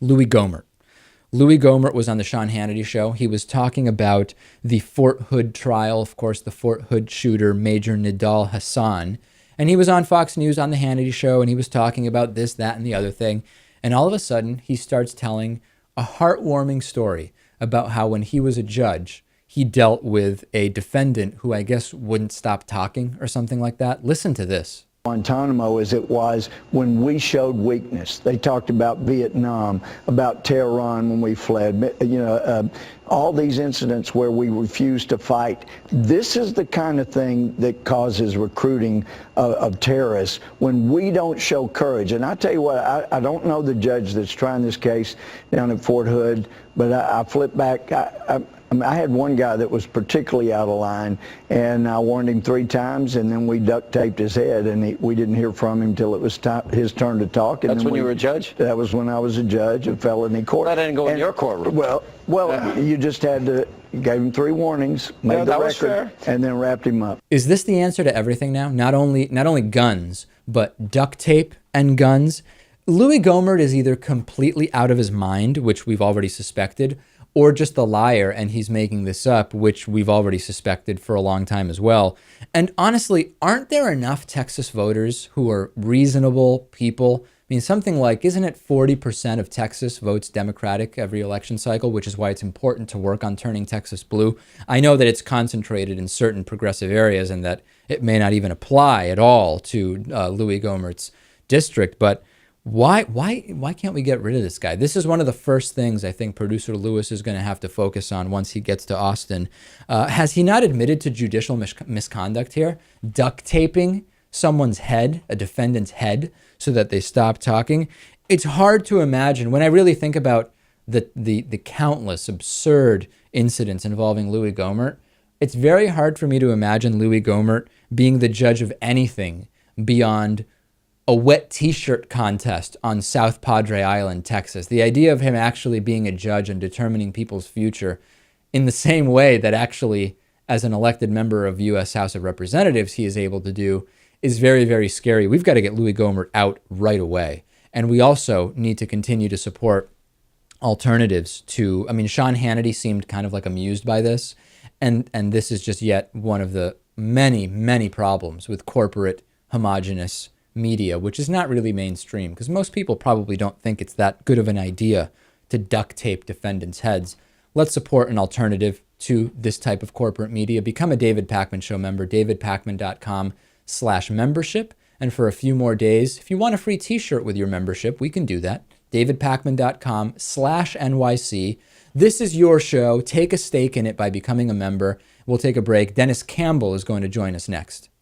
Louie Gohmert. Louie Gohmert was on the Sean Hannity show. He was talking about the Fort Hood trial, of course, the Fort Hood shooter, Major Nidal Hasan. And he was on Fox News on the Hannity show, and he was talking about this, that, and the other thing. And all of a sudden, he starts telling a heartwarming story about how when he was a judge, he dealt with a defendant who I guess wouldn't stop talking or something like that. Listen to this. Guantanamo as it was when we showed weakness. They talked about Vietnam, about Tehran when we fled, all these incidents where we refused to fight. This is the kind of thing that causes recruiting of terrorists when we don't show courage. And I tell you what, I don't know the judge that's trying this case down at Fort Hood, but I flip back. I had one guy that was particularly out of line, and I warned him 3 times, and then we duct taped his head, and we didn't hear from him till it was his turn to talk. And that's when you were a judge? That was when I was a judge of felony court. That didn't go in your courtroom. Well, you just had to, gave him 3 warnings, made the record, and then wrapped him up. Is this the answer to everything now? Not only guns, but duct tape and guns? Louie Gohmert is either completely out of his mind, which we've already suspected, or just a liar and he's making this up, which we've already suspected for a long time as well. And honestly, aren't there enough Texas voters who are reasonable people? I mean, something like, isn't it 40% of Texas votes Democratic every election cycle, which is why it's important to work on turning Texas blue? I know that it's concentrated in certain progressive areas and that it may not even apply at all to Louie Gohmert's district, but why can't we get rid of this guy? This is one of the first things I think producer Lewis is going to have to focus on once he gets to Austin. Has he not admitted to judicial misconduct here? Duct taping someone's head, a defendant's head, so that they stop talking? It's hard to imagine when I really think about the countless absurd incidents involving Louie Gohmert. It's very hard for me to imagine Louie Gohmert being the judge of anything beyond a wet t-shirt contest on South Padre Island, Texas. The idea of him actually being a judge and determining people's future in the same way that actually, as an elected member of U.S. House of Representatives, he is able to do is very, very scary. We've got to get Louie Gohmert out right away. And we also need to continue to support alternatives to, I mean, Sean Hannity seemed kind of like amused by this. And this is just yet one of the many, many problems with corporate homogenous media, which is not really mainstream, because most people probably don't think it's that good of an idea to duct tape defendants' heads. Let's support an alternative to this type of corporate media. Become a David Pakman Show member, davidpakman.com/membership. And for a few more days, if you want a free t-shirt with your membership, we can do that. davidpakman.com/NYC. This is your show. Take a stake in it by becoming a member. We'll take a break. Dennis Campbell is going to join us next.